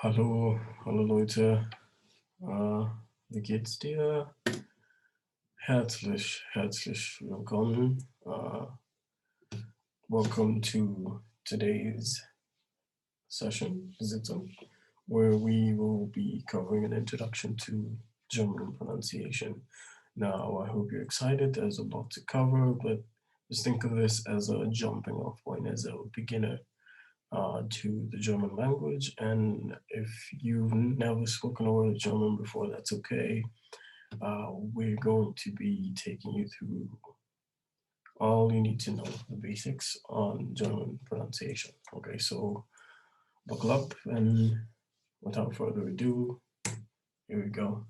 Hallo Leute, wie geht's dir? Herzlich willkommen. Welcome to today's Sitzung, where we will be covering an introduction to German pronunciation. Now, I hope you're excited. There's a lot to cover, but just think of this as a jumping off point, as a beginner to the German language. And if you've never spoken a word of German before, that's okay. We're going to be taking you through all you need to know, the basics on German pronunciation. Okay, so buckle up, and without further ado, here we go.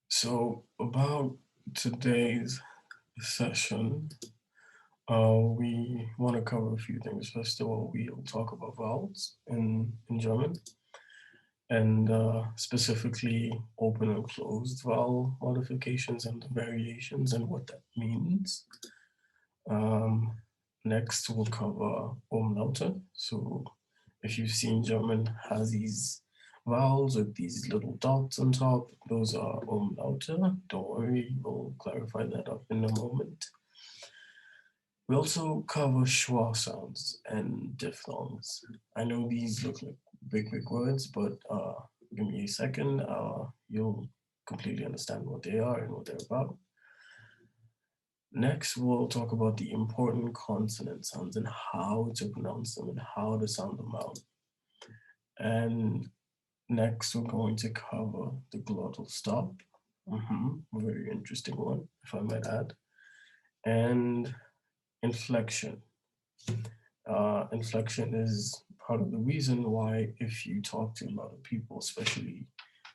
So, about today's session, we want to cover a few things. First of all, we'll talk about vowels in German, and specifically open and closed vowel modifications and the variations and what that means. Um, Next, we'll cover Umlaute. So if you've seen German has these vowels with these little dots on top, those are Umlaute. Don't worry, we'll clarify that up in a moment. We also cover schwa sounds and diphthongs. I know these look like big words, but give me a second. You'll completely understand what they are and what they're about. Next, we'll talk about the important consonant sounds and how to pronounce them and how to sound them out. And next, we're going to cover the glottal stop. A very interesting one, if I might add. And inflection. Inflection is part of the reason why, if you talk to a lot of people, especially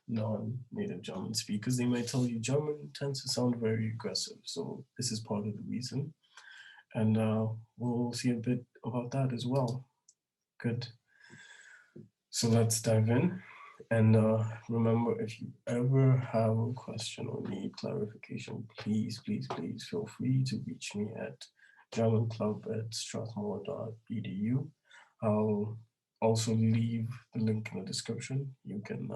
non-native German speakers, they might tell you German tends to sound very aggressive. So this is part of the reason. And we'll see a bit about that as well. Good. So let's dive in. And remember, if you ever have a question or need clarification, please feel free to reach me at germanclub@strathmore.edu. I'll also leave the link in the description. You can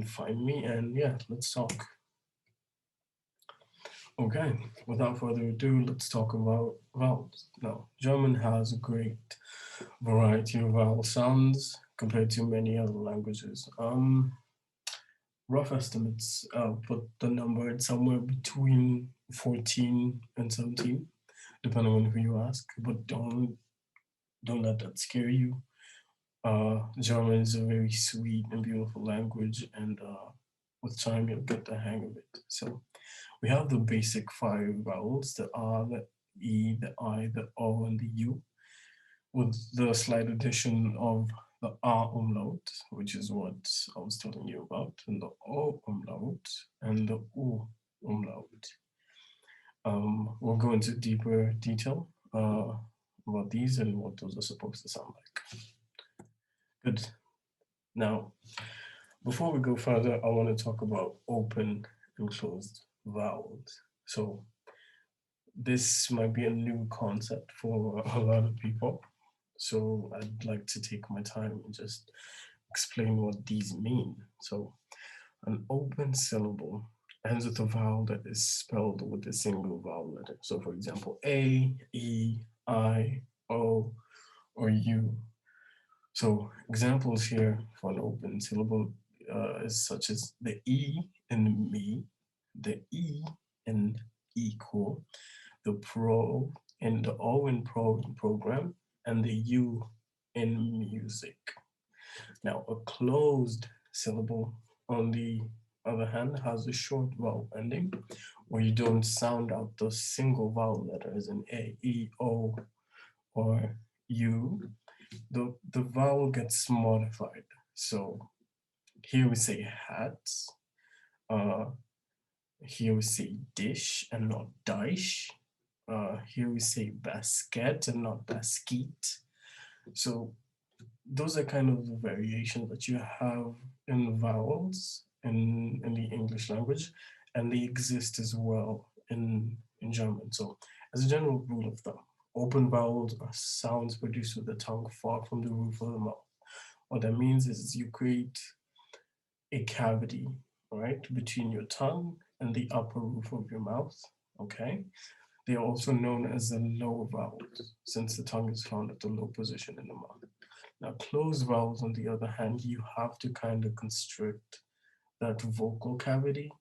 find me, and yeah, let's talk. Okay, without further ado, let's talk about vowels. Now, German has a great variety of vowel sounds compared to many other languages. Rough estimates put the number at somewhere between 14 and 17, depending on who you ask. But don't let that scare you. German is a very sweet and beautiful language, and with time you'll get the hang of it. So we have the basic five vowels: the R, the E, the I, the O, and the U, with the slight addition of the R umlaut, which is what I was telling you about, and the O umlaut, and the U umlaut. We'll go into deeper detail about these and what those are supposed to sound like. Good. Now, before we go further, I want to talk about open and closed vowels. So this might be a new concept for a lot of people. So I'd like to take my time and just explain what these mean. So an open syllable ends with a vowel that is spelled with a single vowel letter. So for example, A, E, I, O, or U. So examples here for an open syllable is such as the E in me, the E in equal, the pro in the O in program, and the U in music. Now, a closed syllable, on the other hand, has a short vowel ending where you don't sound out the single vowel letters in A, E, O, or U. The vowel gets modified. So here we say hats. Uh, Here we say dish and not dish. Here we say basket and not basket. So those are kind of the variations that you have in vowels in the English language, and they exist as well in German. So as a general rule of thumb, Open vowels are sounds produced with the tongue far from the roof of the mouth. What that means is you create a cavity, right, between your tongue and the upper roof of your mouth. Okay. They are also known as the low vowels, since the tongue is found at the low position in the mouth. Now, closed vowels, on the other hand, you have to kind of constrict that vocal cavity,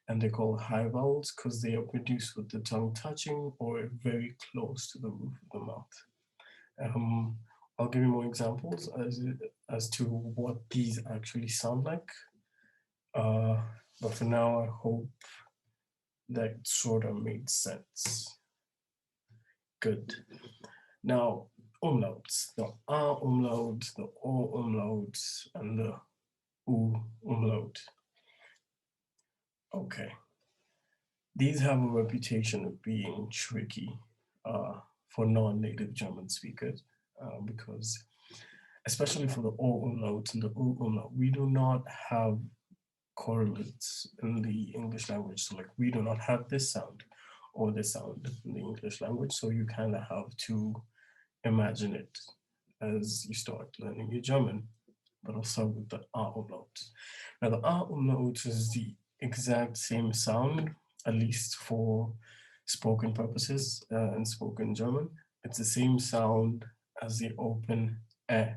and they're called high vowels because they are produced with the tongue touching or very close to the roof of the mouth. Um, I'll give you more examples as to what these actually sound like. Uh, but for now, I hope that sort of made sense. Good. Now, umlauts, the umlaut, the umlaut, and the umlaut. Okay. These have a reputation of being tricky for non-native German speakers because, especially for the umlaut and the umlaut, we do not have correlates in the English language. So, like, we do not have this sound or this sound in the English language. So, you kind of have to imagine it as you start learning your German. But I'll start with the A umlaut. Now, the A umlaut is the exact same sound, at least for spoken purposes and spoken German. It's the same sound as the open eh.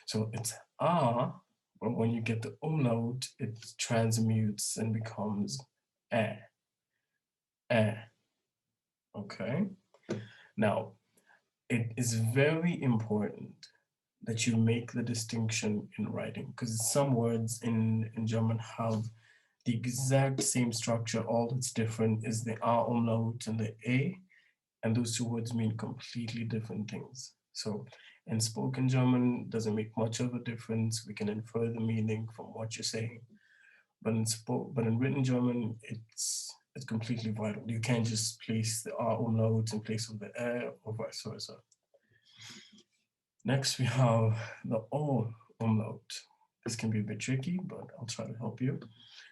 So it's A, but when you get the umlaut, it transmutes and becomes eh, eh. Okay. Now, it is very important that you make the distinction in writing because some words in German have the exact same structure. All that's different is the A umlaut and the A, and those two words mean completely different things. So in spoken German, doesn't make much of a difference. We can infer the meaning from what you're saying. But in written German, it's completely vital. You can't just place the A umlaut in place of the E or vice versa. Next, we have the O umlaut. This can be a bit tricky, but I'll try to help you.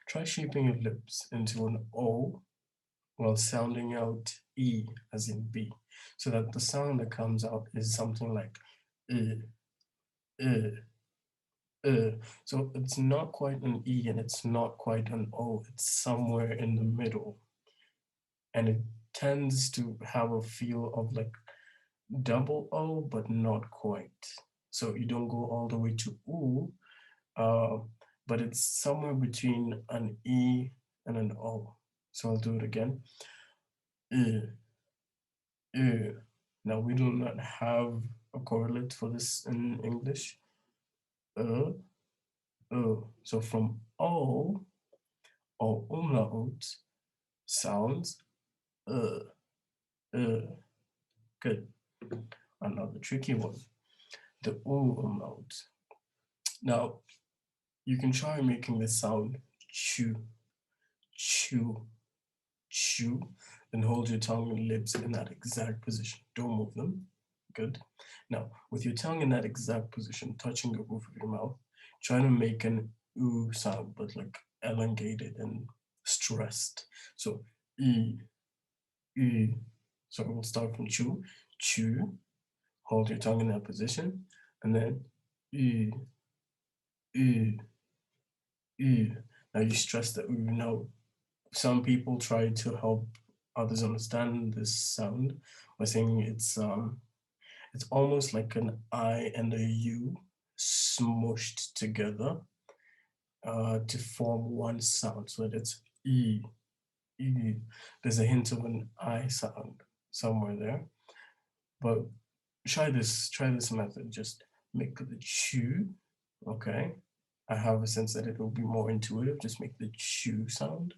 Try shaping your lips into an O while sounding out E as in B, so that the sound that comes out is something like uh, So it's not quite an E and it's not quite an O. It's somewhere in the middle. And it tends to have a feel of like double O, but not quite. So you don't go all the way to oo, uh, but it's somewhere between an E and an O. So I'll do it again. Uh, Now we do not have a correlate for this in English. Uh, So from O or umlaut sounds uh, uh. Good. Another tricky one. The O umlaut. Now you can try making this sound chew, chew, chew, and hold your tongue and lips in that exact position. Don't move them. Good. Now, with your tongue in that exact position, touching the roof of your mouth, try to make an oo sound, but like elongated and stressed. So, e, e. So we'll start from chew, chew, hold your tongue in that position, and then e, e, e. Now you stress the oo. Now, some people try to help others understand this sound by saying it's almost like an I and a U smushed together to form one sound. So that it's E, E. There's a hint of an I sound somewhere there. But try this method. Just make the chew, okay? I have a sense that it will be more intuitive. Just make the chew sound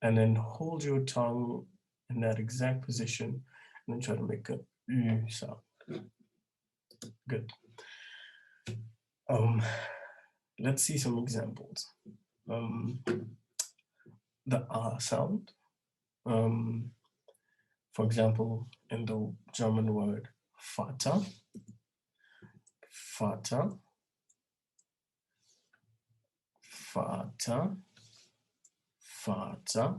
and then hold your tongue in that exact position and then try to make a sound. Good. Um, let's see some examples. Um, the sound. Um, for example, in the German word Vater, Vater, Vater, Vater.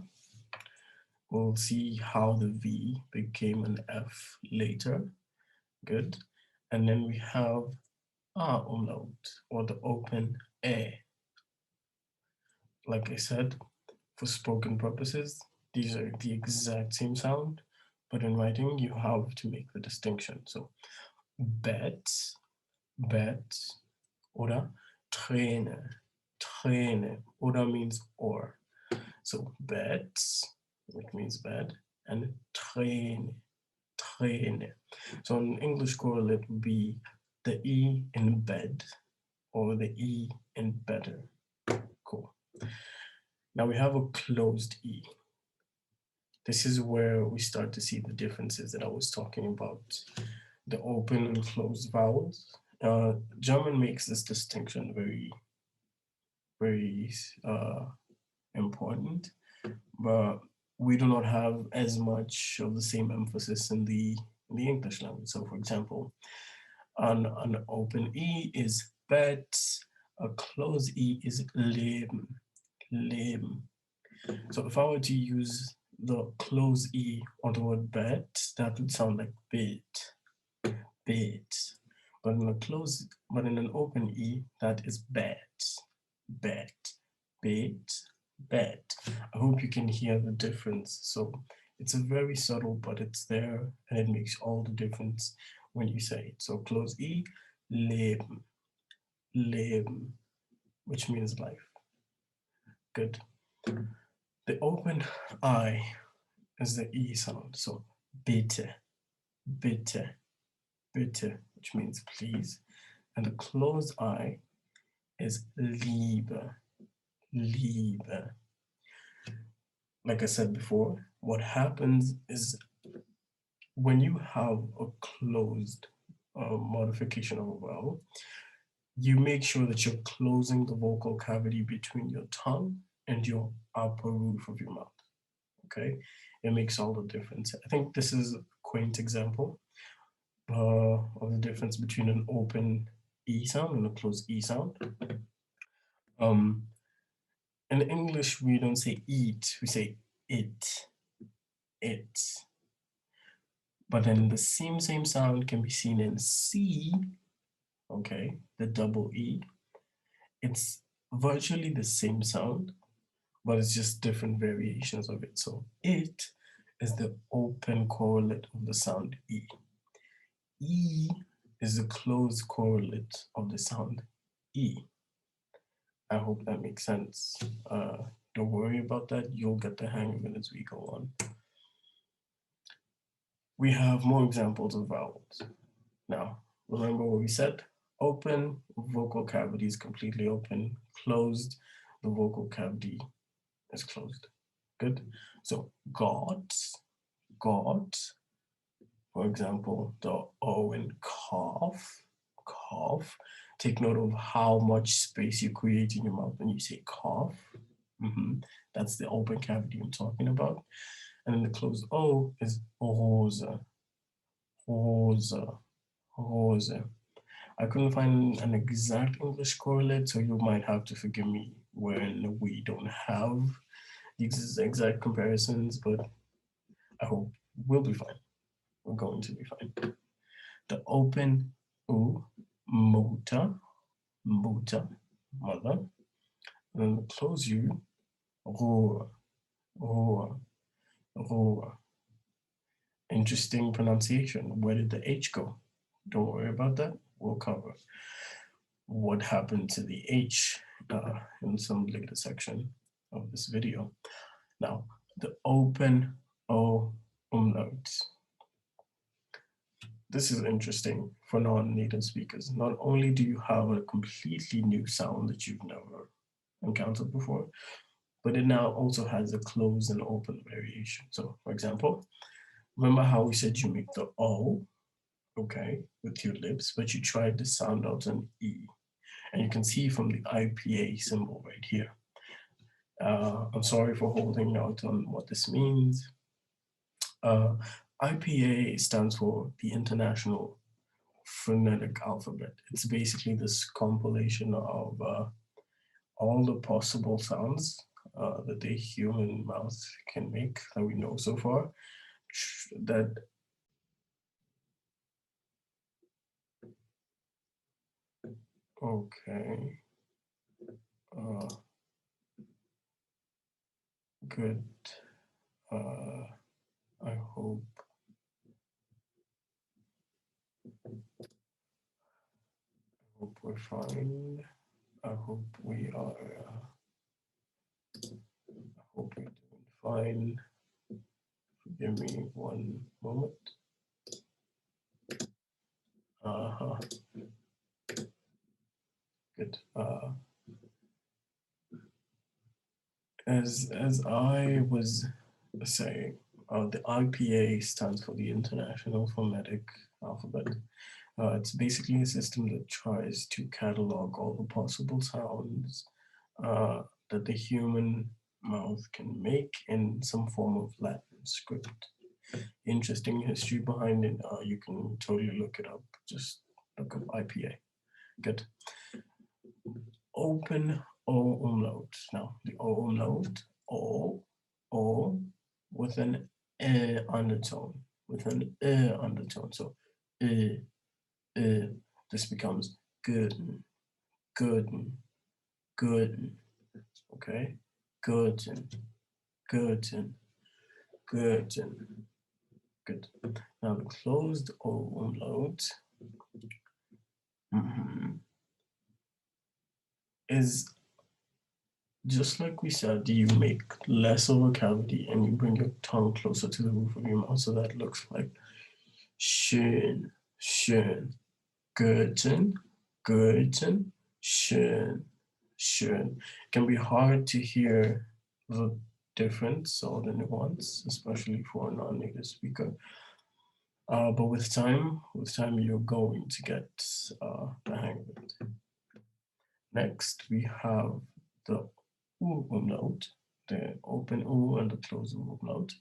We'll see how the V became an F later. Good. And then we have our umlaut, or the open A. Like I said, for spoken purposes, these are the exact same sound, but in writing, you have to make the distinction. So, bet, bet, oder Träne, Träne, oder means or. So, bet, which means bed, and Träne, Träne. So, an English correlate would be the E in bed or the E in better. Cool. Now we have a closed E. This is where we start to see the differences that I was talking about, the open and closed vowels. German makes this distinction very, very important, but we do not have as much of the same emphasis in the English language. So, for example, an open E is bet, a closed E is leben, leben. So if I were to use the closed E on the word bet, that would sound like bit, bit. But in an open E, that is bet, bet, bit, bet. I hope you can hear the difference. So it's a very subtle, but it's there, and it makes all the difference when you say it. So close E, leben, leben, which means life. Good. The open I is the E sound. So bitte, bitte, bitte, which means please. And the closed I is Liebe, Liebe. Like I said before, what happens is when you have a closed modification of a vowel, you make sure that you're closing the vocal cavity between your tongue and your upper roof of your mouth. Okay, it makes all the difference. I think this is a quaint example of the difference between an open E sound and a closed E sound. Um, in English, we don't say eat, we say it, it. But then the same sound can be seen in C, okay, the double E. It's virtually the same sound, but it's just different variations of it. So it is the open correlate of the sound E. E is the closed correlate of the sound E. I hope that makes sense. Don't worry about that. You'll get the hang of it as we go on. We have more examples of vowels. Now, remember what we said? Open, vocal cavity is completely open. Closed, the vocal cavity is closed. Good. So, got, got, for example, the O in cough, cough. Take note of how much space you create in your mouth when you say cough. That's the open cavity I'm talking about. And then the closed O is rose, rose, rose. I couldn't find an exact English correlate, so you might have to forgive me when we don't have the exact comparisons, but I hope we'll be fine. We're going to be fine. The open U, Mutter, Mutter, mother. And then the close U, Ruhe, Ruhe, Ruhe. Interesting pronunciation. Where did the H go? Don't worry about that. We'll cover what happened to the H in some later section of this video. Now, the open O umlaut. This is interesting for non-native speakers. Not only do you have a completely new sound that you've never encountered before, but it now also has a closed and open variation. So, for example, remember how we said you make the O, okay, with your lips, but you tried to sound out an E. And you can see from the IPA symbol right here. I'm sorry for holding out on what this means. IPA stands for the International Phonetic Alphabet. It's basically this compilation of all the possible sounds that the human mouth can make that we know so far. That okay. Uh, good. Uh, I hope we're fine. I hope we are. I hope we're doing fine. Give me one moment. Uh-huh. Good. As I was saying, the IPA stands for the International Phonetic Alphabet. It's basically a system that tries to catalog all the possible sounds uh, that the human mouth can make in some form of Latin script. Interesting history behind it. You can totally look it up. Just look up IPA. Good. Open O umlaut. Now, the O umlaut, O, with an undertone, with an undertone. So, this becomes good, good, good. Okay, good, good, good, good. Now, the closed O umlaut is just like we said, you make less of a cavity and you bring your tongue closer to the roof of your mouth so that looks like schön, schön, guten, guten, schön, schön. It can be hard to hear the difference or the nuance, especially for a non-native speaker. But with time, you're going to get the hang of it. Next, we have the U umlaut, the open U and the closed U umlaut.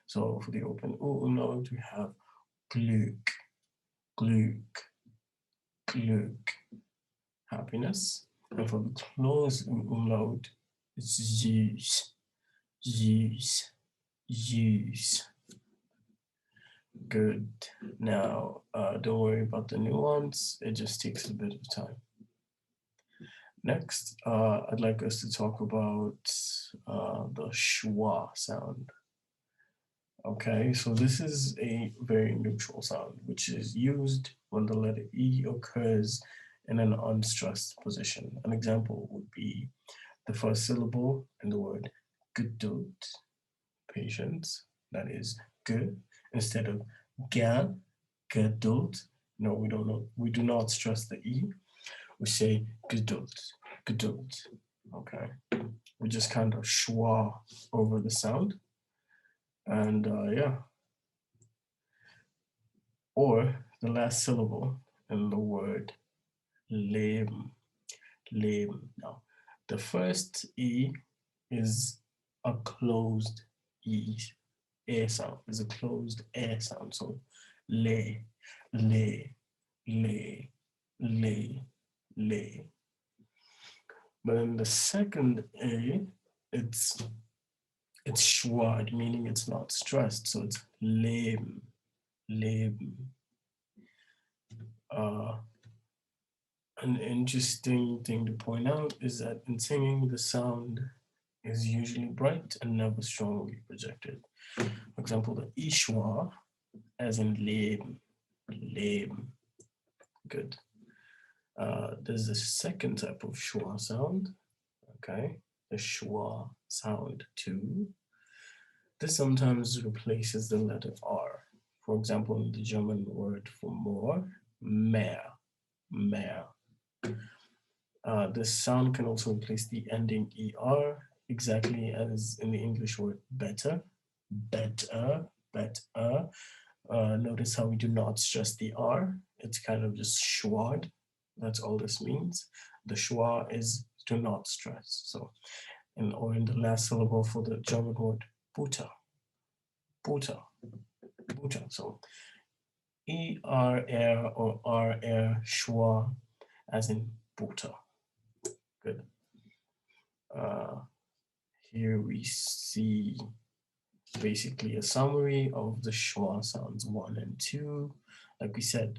So for the open U umlaut, we have Glück, Glück, Glück, happiness. And for the closed U umlaut, it's Süß, Süß, Süß. Good. Now, don't worry about the nuance. It just takes a bit of time. Next, I'd like us to talk about the schwa sound. Okay, so this is a very neutral sound, which is used when the letter E occurs in an unstressed position. An example would be the first syllable in the word geduld, patience, that is good, instead of ga, geduld. No, we don't know. We do not stress the E. We say geduld, geduld. Okay, we just kind of schwa over the sound, and yeah. Or the last syllable in the word leben, leben. Now, the first E is a closed E, air sound, is a closed air sound. So, le, le, le, le, le. But in the second A, it's schwad, meaning it's not stressed. So it's leben, leben. An interesting thing to point out is that in singing, the sound is usually bright and never strongly projected. For example, the Ishwa, as in leben, leben. Good. There's a second type of schwa sound, okay? The schwa sound 2. This sometimes replaces the letter R. For example, in the German word for more, mehr, mehr. This sound can also replace the ending ER, exactly as in the English word better, better, better. Notice how we do not stress the R. It's kind of just schwad. That's all this means. The schwa is do not stress. So, or in the last syllable for the German word butter, butter, butter. So, ERR or RR schwa as in butter. Good. Here we see basically a summary of the schwa sounds 1 and 2. Like we said,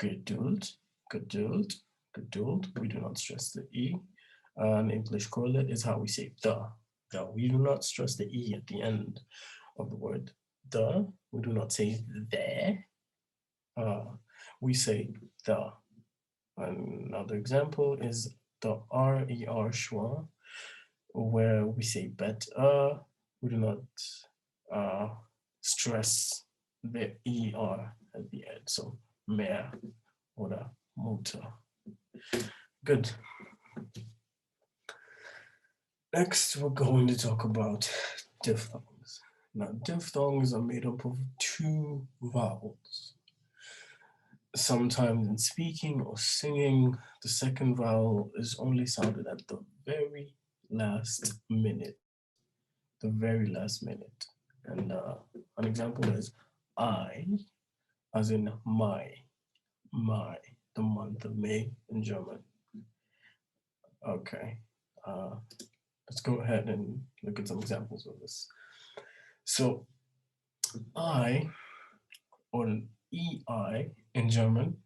geduld, geduld, geduld. We do not stress the E. An English correlate is how we say the. We do not stress the E at the end of the word the. We do not say there. We say the. Another example is the RER schwa, where we say bet. We do not stress the ER at the end. So mehr oder Mutter. Good. Next, we're going to talk about diphthongs. Now, diphthongs are made up of 2 vowels. Sometimes in speaking or singing, the second vowel is only sounded at the very last minute. The very last minute. And an example is I, as in my, the month of May in German. Okay, let's go ahead and look at some examples of this. So I, or EI in German,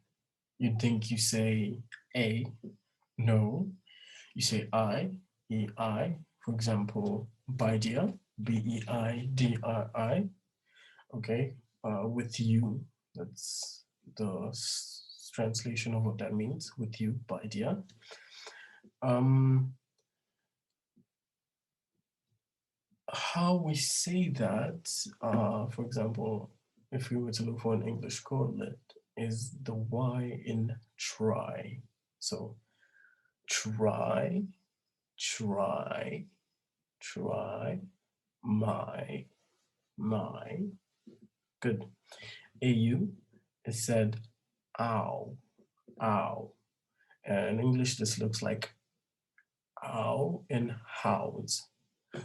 you'd think you say A, no, you say EI, for example, bei dir, BEIDRI, okay, with you, that's the translation of what that means, with you, bei dir. How we say that, for example, if we were to look for an English correlate, is the Y in try. So try, try, try, my. Good. AU is said ow, ow. In English, this looks like ow in house.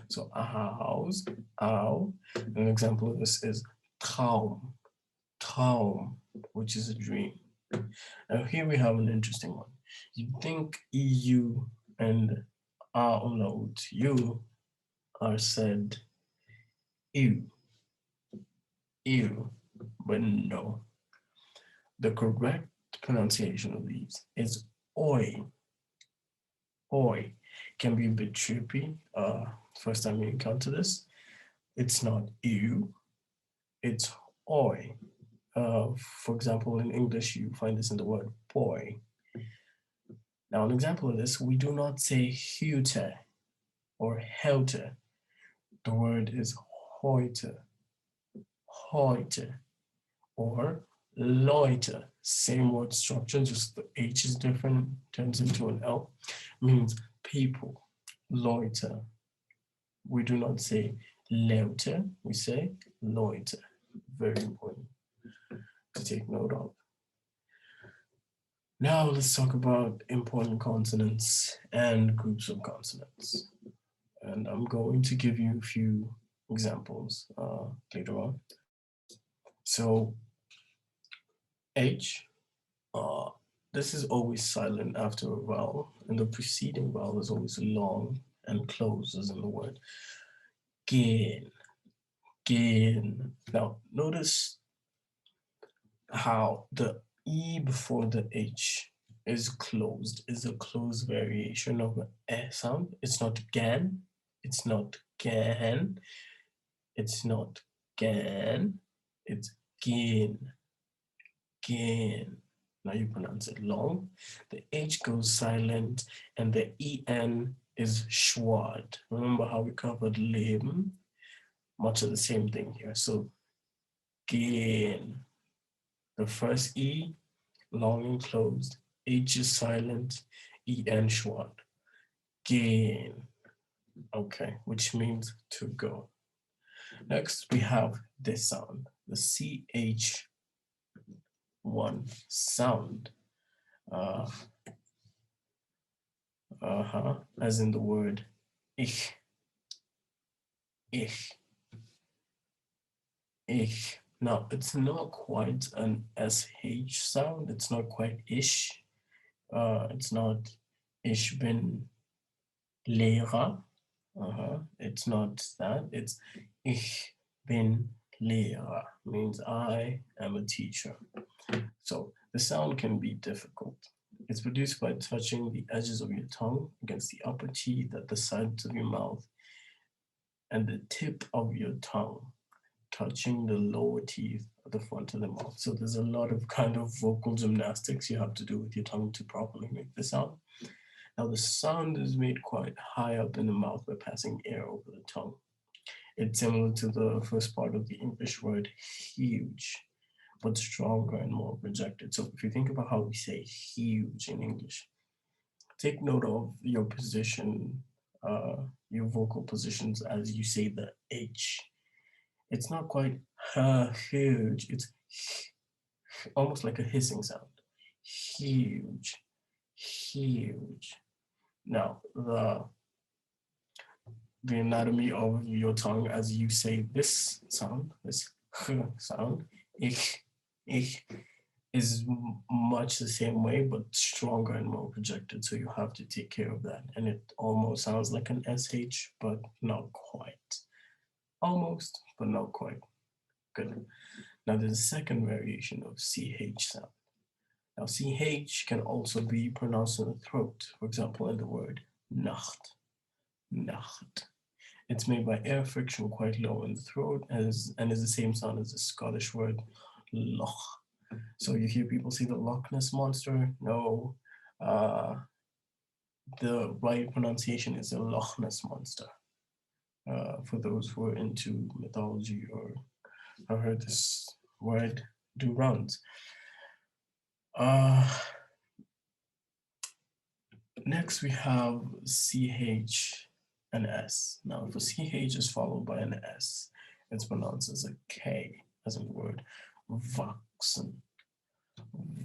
So a house, ow. An example of this is Traum, Traum, which is a dream. Now here we have an interesting one. You think EU and umlaut U are said ew, ew, but no. The correct pronunciation of these is oi. Oi can be a bit trippy. First time you encounter this, it's not ew, it's oi. For example, in English, you find this in the word boy. Now, an example of this, we do not say hute or heute. The word is heute, heute, or Leute. Same word structure, just the H is different, turns into an L, means people, Leute. We do not say Leute, we say Leute. Very important to take note of. Now let's talk about important consonants and groups of consonants. And I'm going to give you a few examples later on. So H, this is always silent after a vowel, and the preceding vowel is always long and closed, as in the word gehen, gehen. Now notice how the E before the H is closed, is a closed variation of an E sound. It's not gan, it's not gan, it's not gan, it's gin, gin. Now you pronounce it long. The H goes silent and the EN is schwad. Remember how we covered Leben? Much of the same thing here. So gin. The first E, long and closed, H is silent, EN schwad. Gehen. Okay, which means to go. Next, we have this sound, the CH1 sound. As in the word ich, ich, ich. Now, it's not quite an SH sound. It's not quite ish. It's not ich bin Lehrer. It's not that. It's ich bin Lehrer, means I am a teacher. So the sound can be difficult. It's produced by touching the edges of your tongue against the upper teeth at the sides of your mouth and the tip of your tongue touching the lower teeth at the front of the mouth. So there's a lot of kind of vocal gymnastics you have to do with your tongue to properly make the sound. Now the sound is made quite high up in the mouth by passing air over the tongue. It's similar to the first part of the English word huge, but stronger and more projected. So if you think about how we say huge in English, take note of your position, your vocal positions as you say the H. It's not quite huge, it's almost like a hissing sound. Huge, huge. Now, the anatomy of your tongue as you say this sound, this sound, ich, ich, is much the same way, but stronger and more projected. So you have to take care of that. And it almost sounds like an SH, but not quite. Almost, but not quite. Good. Now there's a second variation of CH sound. Now CH can also be pronounced in the throat. For example, in the word Nacht. Nacht. It's made by air friction quite low in the throat and is the same sound as the Scottish word loch. So you hear people say the Loch Ness monster. No, uh, the right pronunciation is the Loch Ness monster. For those who are into mythology or have heard this word do rounds. Uh, Next we have CH and S. Now if a CH is followed by an S, it's pronounced as a K, as in the word wachsen,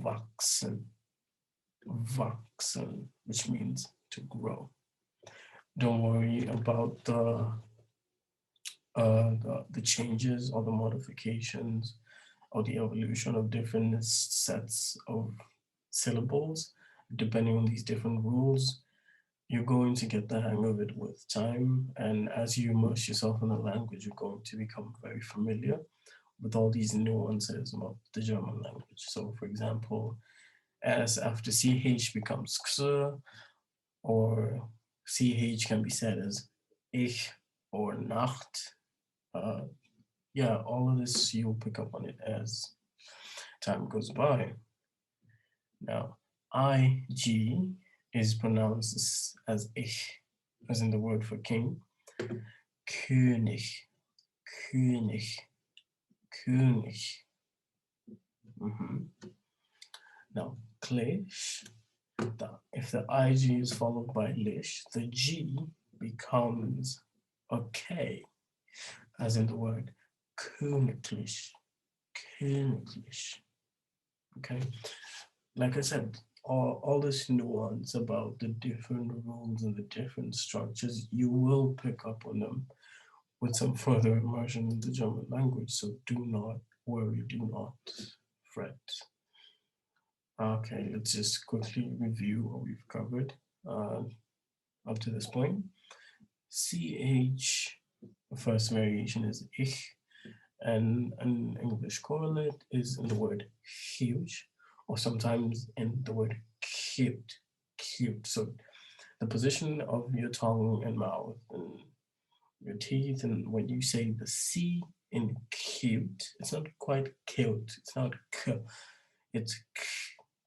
wachsen, wachsen, which means to grow. Don't worry about the changes or the modifications or the evolution of different sets of syllables depending on these different rules. You're going to get the hang of it with time, and as you immerse yourself in the language, you're going to become very familiar with all these nuances about the German language. So for example, S after CH becomes X, or CH can be said as ich or Nacht. Uh, yeah, all of this you'll pick up on it as time goes by. Now, IG is pronounced as ich, as in the word for king. König, König, König. Now, Klish, if the IG is followed by Lish, the G becomes a K, as in the word Königlich, Königlich. Okay, like I said, all this nuance about the different rules and the different structures, you will pick up on them with some further immersion in the German language. So do not worry, do not fret. Okay, let's just quickly review what we've covered up to this point. CH, the first variation is ich, and an English correlate is in the word huge, or sometimes in the word cute, cute. So the position of your tongue and mouth and your teeth, and when you say the C in cute, it's not quite cute, it's not k, it's k,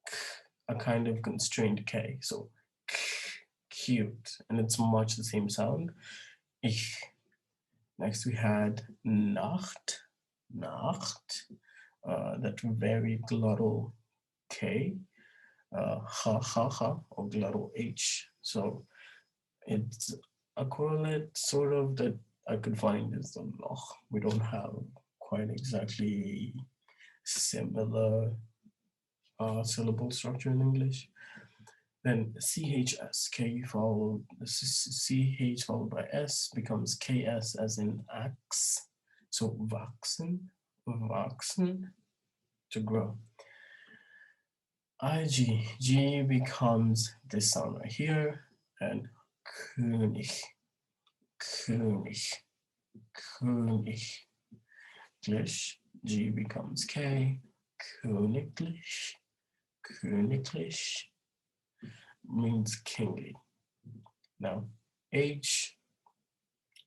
k, a kind of constrained K. So k, cute, and it's much the same sound. Ich. Next we had Nacht, Nacht, that very glottal K, ha ha ha, or glottal H. So it's a correlate sort of that I could find is the Loch. We don't have quite exactly similar syllable structure in English. Then CHS, K followed, CH followed by S becomes KS as in axe. So wachsen, wachsen, to grow. IG, G becomes this sound right here, and König, König, König. G becomes K. Königlich, königlich means kingly. Now, H,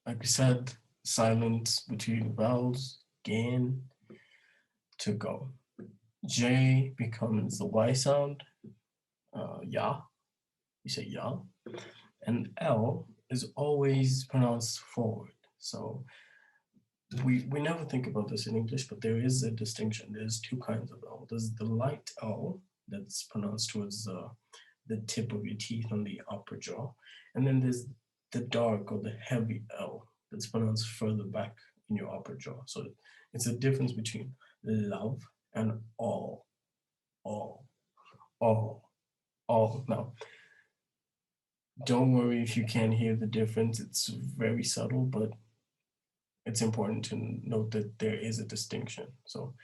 like we said, silence between vowels, gehen, to go. J becomes the Y sound, ya, you say ya. And L is always pronounced forward. So we never think about this in English, but there is a distinction. There's two kinds of L. There's the light L that's pronounced towards the tip of your teeth on the upper jaw. And then there's the dark or the heavy L that's pronounced further back in your upper jaw. So it's a difference between love and all, all, all. Now, don't worry if you can't hear the difference. It's very subtle, but it's important to note that there is a distinction. So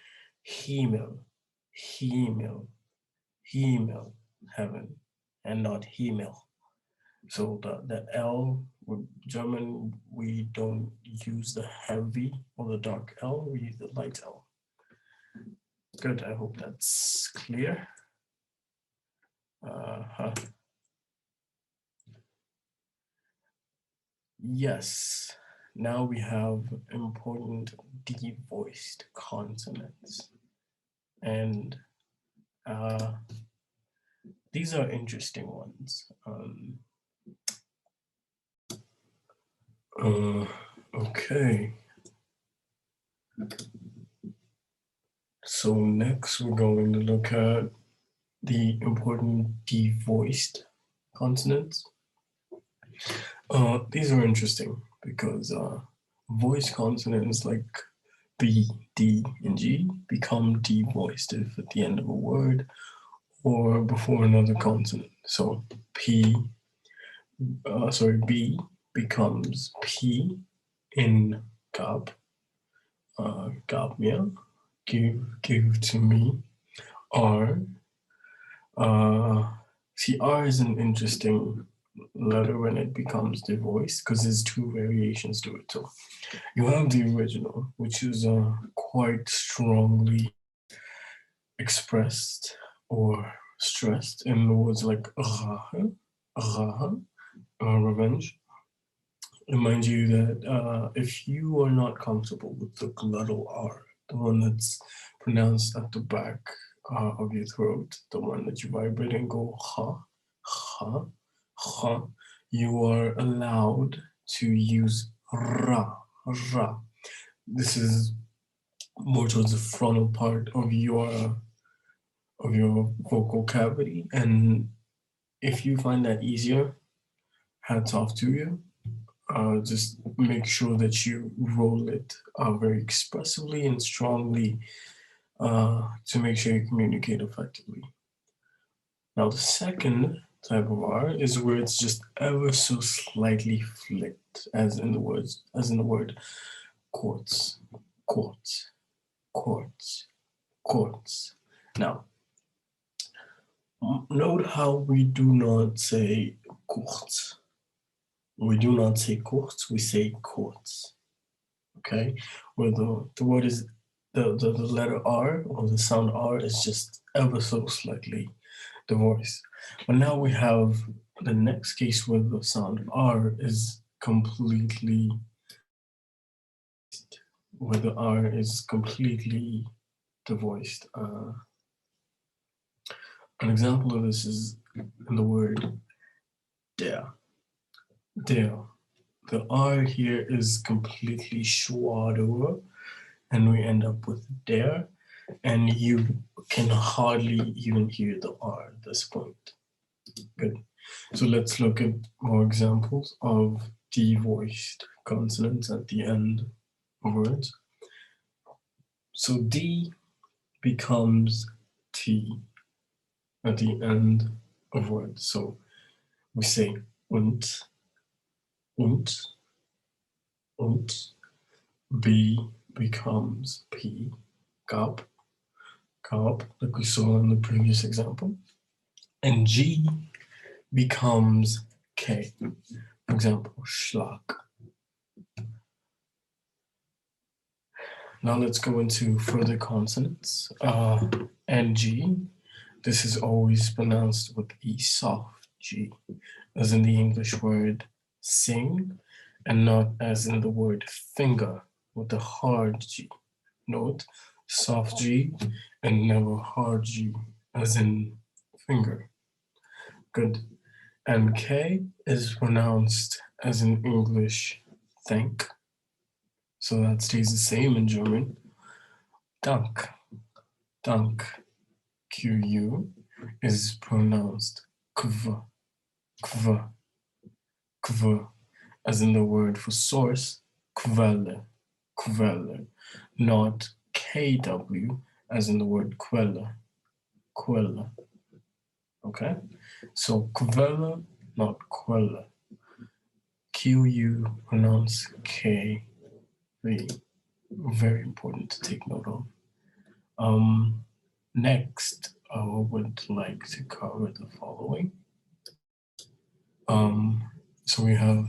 Himmel, Himmel, Himmel, heaven, and not Himmel. So the L with German, we don't use the heavy or the dark L, we use the light L. Good, I hope that's clear. Yes, now we have important devoiced consonants. And these are interesting ones. Okay. So next we're going to look at the important devoiced consonants. These are interesting because voiced consonants like B, D, and G become devoiced if at the end of a word or before another consonant. So B becomes P in gab, gab mir, give to me. R, see, R is an interesting letter when it becomes devoiced because there's two variations to it. So you have the original, which is quite strongly expressed or stressed in words like revenge. Remind you that if you are not comfortable with the glottal R, the one that's pronounced at the back of your throat, the one that you vibrate and go ha, ha, ha, you are allowed to use ra, ra. This is more towards the frontal part of your vocal cavity, and if you find that easier, hats off to you. Just make sure that you roll it very expressively and strongly to make sure you communicate effectively. Now, the second type of R is where it's just ever so slightly flicked, as in the word quartz, quartz, quartz, quartz. Now, note how we do not say quartz. We do not say kurz, we say kurz. Okay, where the word is the letter R or the sound R is just ever so slightly divorced. But now we have the next case where the sound R is completely, where the R is completely divorced. An example of this is in the word der. Der. The R here is completely schwad over, and we end up with der, and you can hardly even hear the R at this point. Good. So let's look at more examples of devoiced consonants at the end of words. So D becomes T at the end of words. So we say und, und, B becomes P, gab, like we saw in the previous example. And G becomes K. For example, Schlag, Now let's go into further consonants. NG. This is always pronounced with a soft G, as in the English word sing, and not as in the word finger with a hard G. Note, soft G and never hard G, as in finger. Good. And K is pronounced as in English thank, so that stays the same in German. Dank, dank. QU is pronounced kv, kv, kv, as in the word for source, quelle, quelle, not KW, as in the word quelle, quelle. Okay? So quelle, not quelle. QU pronounce KV. Very important to take note of. Next, I would like to cover the following. So we have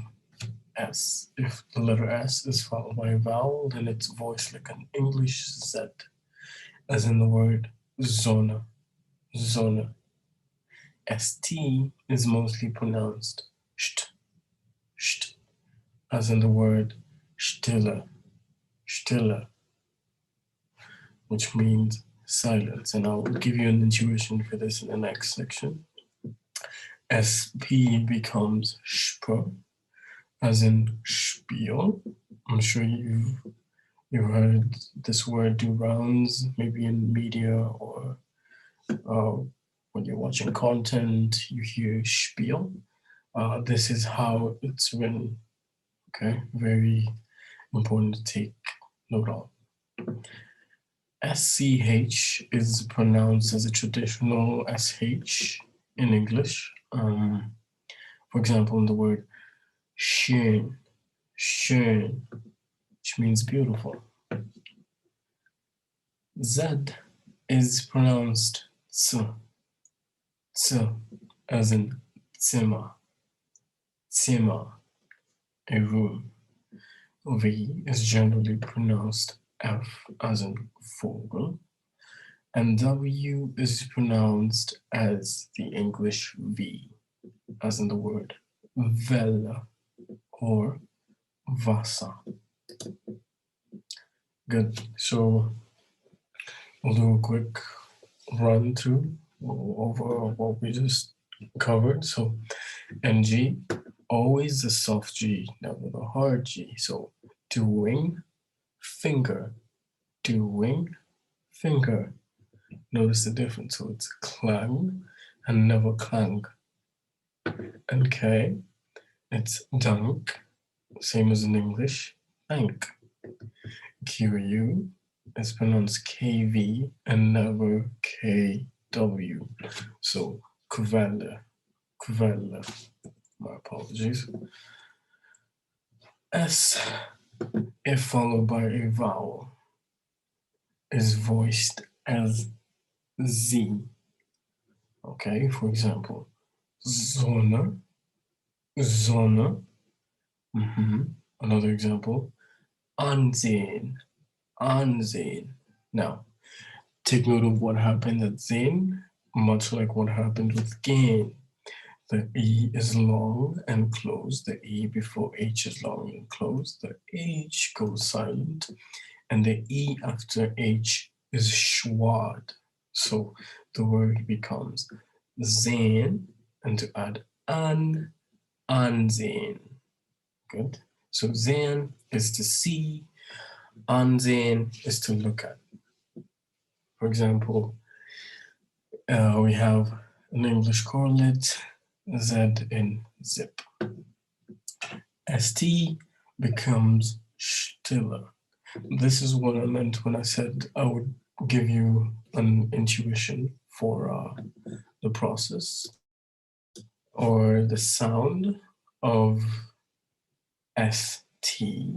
S. If the letter S is followed by a vowel, then it's voiced like an English Z, as in the word zona, zona. ST is mostly pronounced st, st, as in the word stille, stille, which means silence. And I'll give you an intuition for this in the next section. SP becomes sp, as in spiel. I'm sure you've heard this word do rounds, maybe in media or when you're watching content, you hear spiel. This is how it's written. Okay, very important to take note of. SCH is pronounced as a traditional SH in English. For example, in the word schön, schön, which means beautiful. Z is pronounced ts, ts, as in Zimmer, Zimmer, a room. V is generally pronounced F, as in Vogel, and W is pronounced as the English V, as in the word Welle or Wasser. Good. So we'll do a quick run through over what we just covered. So NG, always a soft G, never the hard G. So doing, finger, doing, finger. Notice the difference. So it's clang and never clang. And K, it's dank, same as in English, thank. QU is pronounced KV and never KW. So quelle, quelle. My apologies. S, if followed by a vowel, is voiced as Z. Okay, for example, Sonne, Sonne. Another example, Ansehen, Ansehen. Now, take note of what happened at Sehen, much like what happened with gain. The E is long and closed. The E before H is long and closed. The H goes silent. And the E after H is schwad. So the word becomes sehen, and to add an, ansehen. Good. So sehen is to see, ansehen is to look at. For example, we have an English correlate, Z in zip. ST becomes stiller. This is what I meant when I said I would give you an intuition for the process or the sound of ST.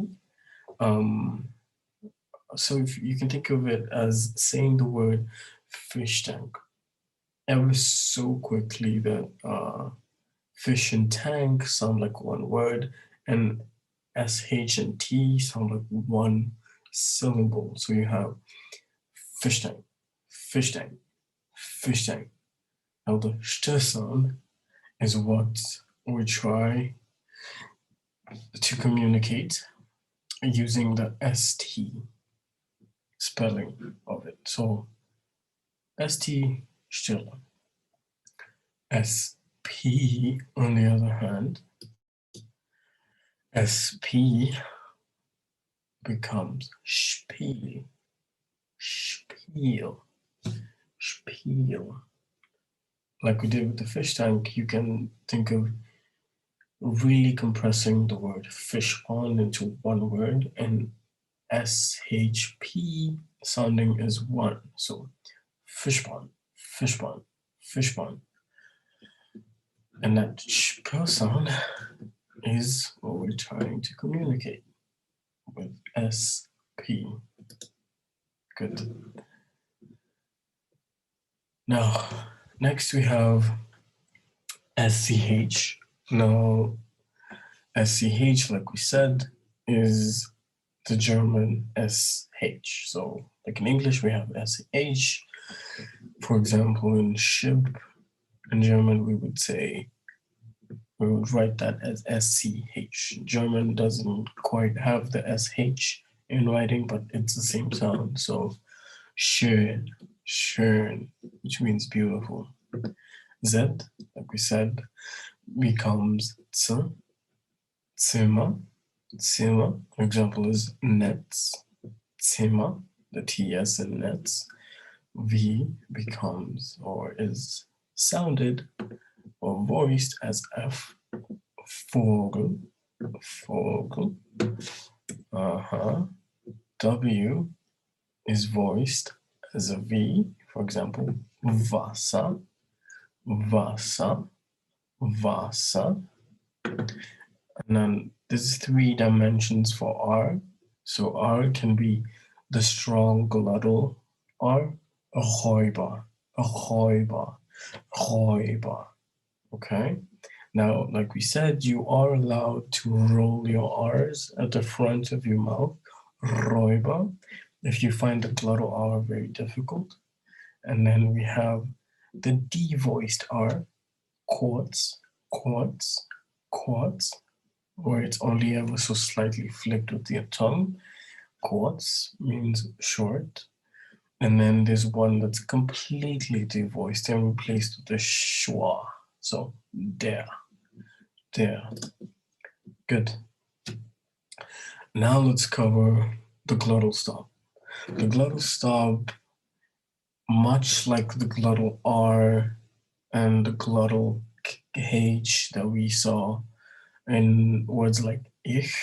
So if you can think of it as saying the word fish tank ever so quickly that fish and tank sound like one word, and SH and T sound like one syllable. So you have fish tank, fish tank, fish tank. Now the sh sound is what we try to communicate using the st spelling of it. So st Stille. SP on the other hand, SP becomes Spiel, Spiel, Spiel. Like we did with the fish tank, you can think of really compressing the word fish pond into one word, and SHP sounding as one. So fish pond, fish pond, fish pond. And that sh sound is what we're trying to communicate with SP. Good. Now, next we have SCH. Now, SCH, like we said, is the German SH. So, like in English, we have SH. For example, in ship, in German, we would write that as SCH. German doesn't quite have the SH in writing, but it's the same sound. So, schön, schön, which means beautiful. Z, like we said, becomes z, Zimmer, Zimmer. An example is Netz, Zimmer, the TS in Netz. V becomes or is sounded or voiced as F, Vogel, Vogel. W is voiced as a V, for example, Wasser, Wasser, Wasser. And then there's 3 dimensions for R. So R can be the strong glottal R, a Räuber, a Räuber, Räuber. Okay. Now, like we said, you are allowed to roll your R's at the front of your mouth, Räuber, if you find the glottal R very difficult. And then we have the devoiced R, quartz, quartz, quartz, where it's only ever so slightly flicked with your tongue. Quartz means short. And then there's one that's completely devoiced and replaced with the schwa. So there. Good. Now let's cover the glottal stop. The glottal stop, much like the glottal R and the glottal H that we saw in words like ich,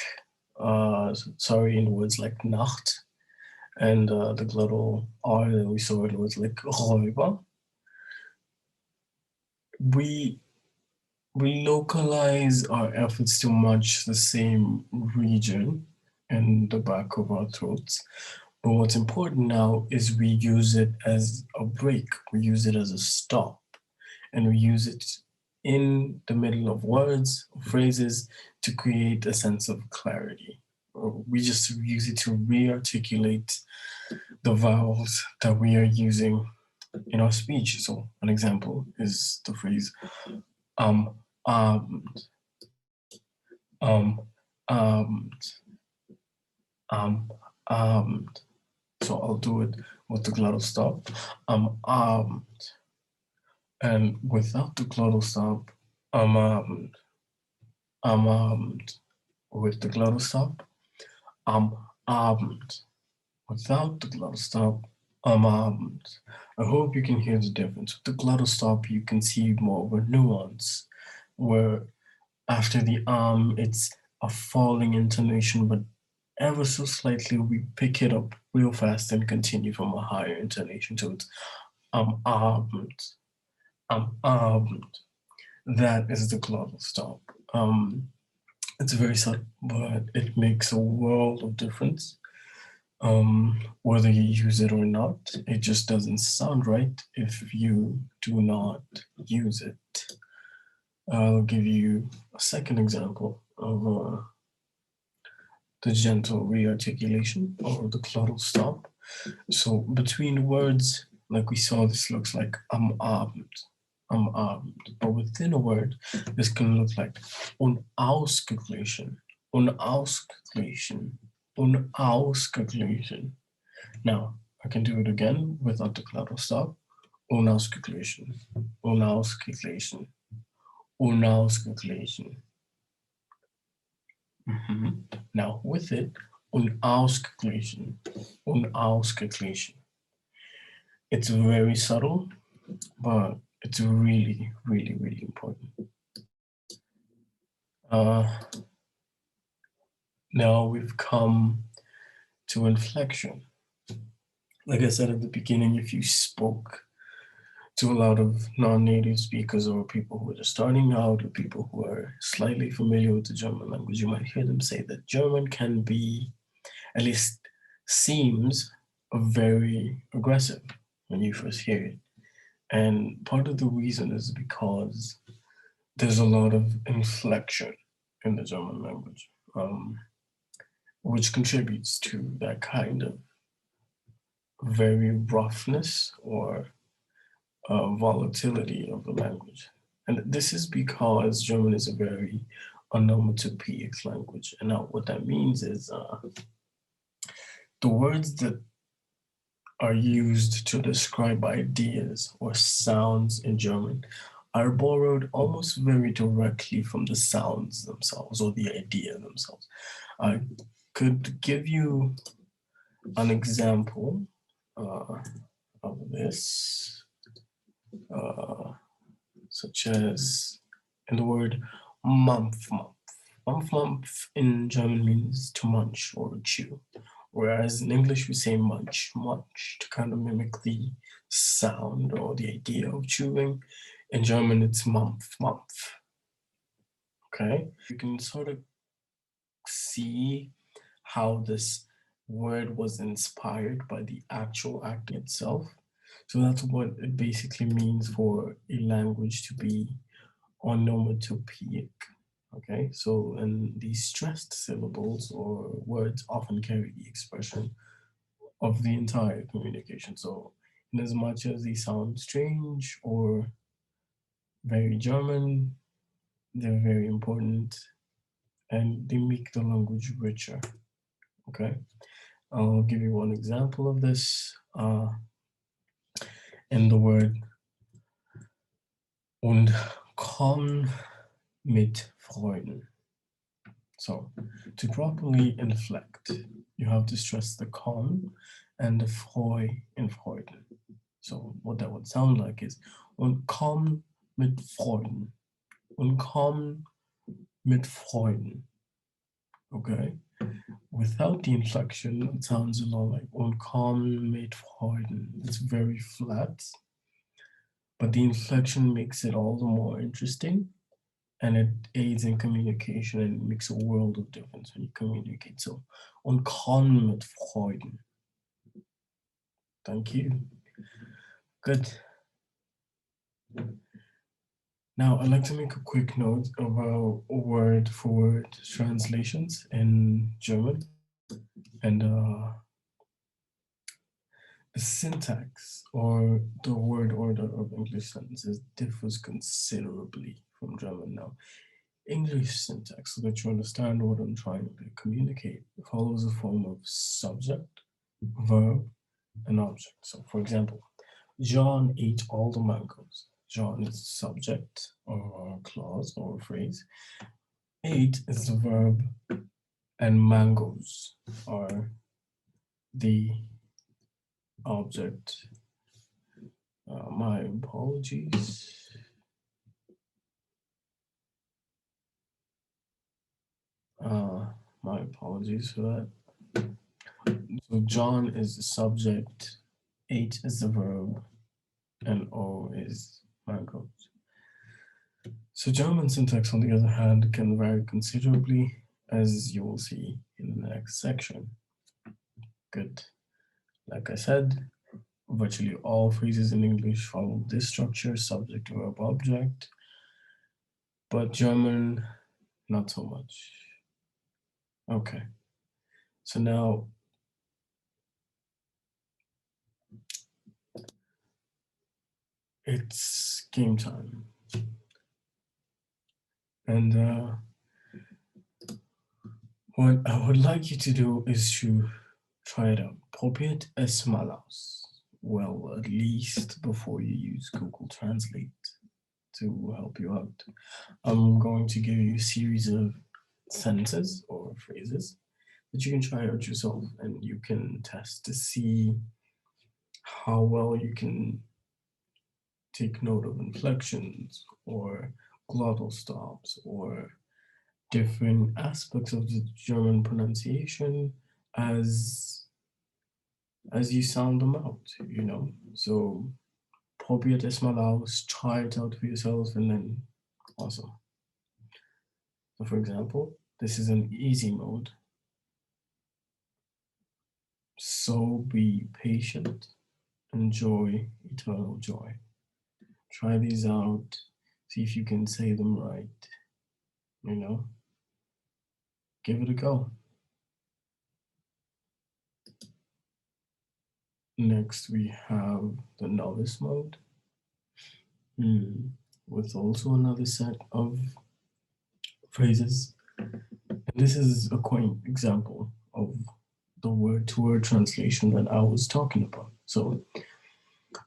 in words like Nacht, and the glottal R that we saw in words like Räuber, we localize our efforts to match the same region in the back of our throats. But what's important now is we use it as a break, we use it as a stop, and we use it in the middle of words, phrases, to create a sense of clarity. We just use it to re-articulate the vowels that we are using in our speech. So an example is the phrase Abend, Abend, Abend. So I'll do it with the glottal stop, Abend. And without the glottal stop, Abend, Abend. With the glottal stop, Abend. Without the glottal stop, Abend. I hope you can hear the difference. With the glottal stop, you can see more of a nuance, where after the it's a falling intonation, but ever so slightly we pick it up real fast and continue from a higher intonation. So it's Abend, Abend. That is the glottal stop. It's very subtle, but it makes a world of difference. Whether you use it or not, it just doesn't sound right if you do not use it. I'll give you a second example of the gentle rearticulation or the glottal stop. So between words, like we saw, this looks like I'm armed. But within a word, this can look like unausgeglichen, unausgeglichen, unausgeglichen. Now, I can do it again without the glottal stop. Unausgeglichen, unausgeglichen, unausgeglichen. Now, with it, unausgeglichen, unausgeglichen. It's very subtle, but it's really, really, really important. Uh, Now we've come to inflection. Like I said at the beginning, if you spoke to a lot of non-native speakers or people who are just starting out or people who are slightly familiar with the German language, you might hear them say that German can be, at least seems, very aggressive when you first hear it. And part of the reason is because there's a lot of inflection in the German language, which contributes to that kind of very roughness or volatility of the language. And this is because German is a very onomatopoeic language. And now what that means is the words that are used to describe ideas or sounds in German are borrowed almost very directly from the sounds themselves or the idea themselves. I could give you an example of this, such as in the word month. Month in German means to munch or chew, whereas in English we say munch, munch to kind of mimic the sound or the idea of chewing. In German, it's month. Okay, you can sort of see how this word was inspired by the actual act itself. So that's what it basically means for a language to be onomatopoeic. Okay, so and these stressed syllables or words often carry the expression of the entire communication. So, in as much as they sound strange or very German, they're very important and they make the language richer. Okay, I'll give you one example of this in the word und komm mit Freuden. So, to properly inflect, you have to stress the komm and the freu in Freuden. So, what that would sound like is und komm mit Freuden. Und komm mit Freuden. Okay? Without the inflection, it sounds a lot like und komm mit Freuden. It's very flat, but the inflection makes it all the more interesting and it aids in communication and makes a world of difference when you communicate. So, und komm mit Freuden. Thank you. Good. Now, I'd like to make a quick note about word for word translations in German. And the syntax or the word order of English sentences differs considerably from German. Now, English syntax, so that you understand what I'm trying to communicate, follows a form of subject, verb, and object. So, for example, John ate all the mangoes. John is subject or clause or phrase. Ate is the verb, and mangoes are the object. My apologies. My apologies for that. So John is the subject, ate is the verb, and O is mangoes. So German syntax, on the other hand, can vary considerably, as you will see in the next section. Good. Like I said, virtually all phrases in English follow this structure, subject, verb, object, but German, not so much. Okay. So now it's game time. And what I would like you to do is to try it out. Probiert es mal aus. Well, at least before you use Google Translate to help you out. I'm going to give you a series of sentences or phrases that you can try out yourself and you can test to see how well you can take note of inflections or glottal stops or different aspects of the German pronunciation as as you sound them out, you know. So probiert es mal aus, try it out for yourself, and then awesome. So for example, this is an easy mode. So be patient, enjoy eternal joy. Try these out, see if you can say them right, you know. Give it a go. Next, we have the novice mode, with also another set of phrases. And this is a quaint example of the word to word translation that I was talking about. So,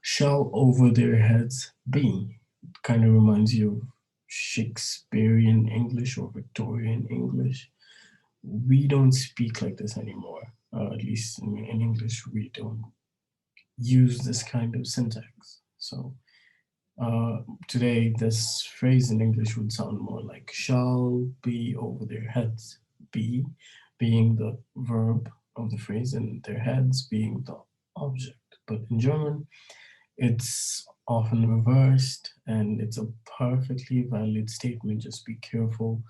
shall over their heads be kind of reminds you of Shakespearean English or Victorian English. We don't speak like this anymore. At least in English, we don't use this kind of syntax. So, today, this phrase in English would sound more like shall be over their heads. Be being the verb of the phrase and their heads being the object. But in German, it's often reversed and it's a perfectly valid statement. Just be careful.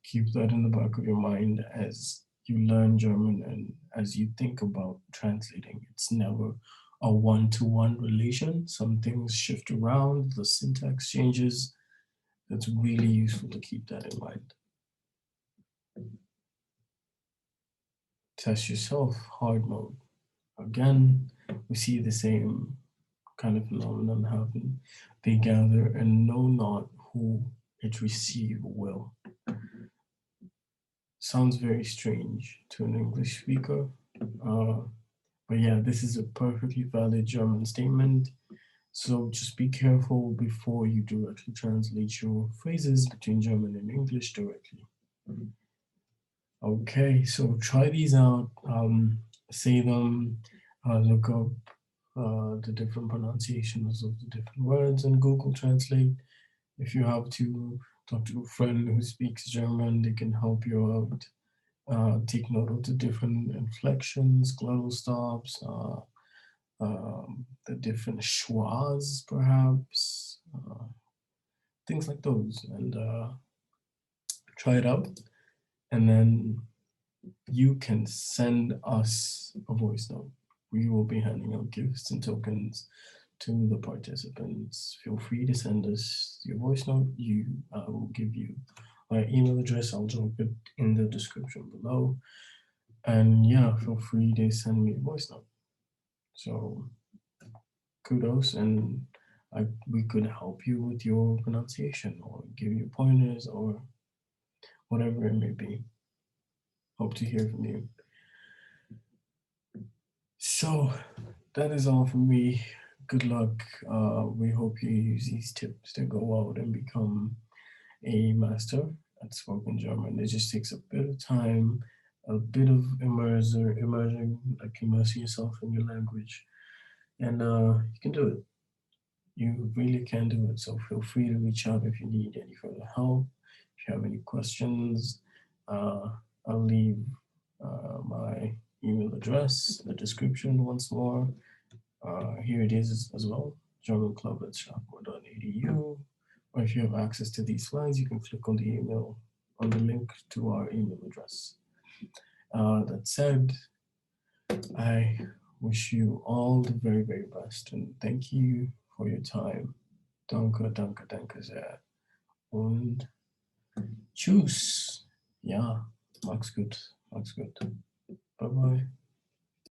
Keep that in the back of your mind as you learn German and as you think about translating. It's never a one-to-one relation. Some things shift around, the syntax changes. It's really useful to keep that in mind. Test yourself, hard mode. Again, we see the same kind of phenomenon happen. They gather and know not who it receive will. Sounds very strange to an English speaker. Uh, but yeah, this is a perfectly valid German statement. So just be careful before you directly translate your phrases between German and English directly. Okay, so try these out, say them, look up the different pronunciations of the different words in Google Translate. If you have to talk to a friend who speaks German, they can help you out. Take note of the different inflections, glottal stops, the different schwas, perhaps, things like those, and try it out. And then you can send us a voice note. We will be handing out gifts and tokens to the participants. Feel free to send us your voice note. I will give you my email address. I'll drop it in the description below. And yeah, feel free to send me a voice note. So kudos, and we could help you with your pronunciation or give you pointers or whatever it may be. Hope to hear from you. So that is all from me. Good luck. We hope you use these tips to go out and become a master at spoken German. It just takes a bit of time, a bit of immersion, like immersing yourself in your language, and you can do it. You really can do it. So feel free to reach out if you need any further help. If you have any questions, I'll leave my email address in the description once more. Here it is as well, germanclub@strasbourg.edu. Or if you have access to these slides, you can click on the email, on the link to our email address. That said, I wish you all the very, very best and thank you for your time. Danke, danke, danke sehr. Und tschüss. Ja, mach's gut. Mach's gut. Bye bye.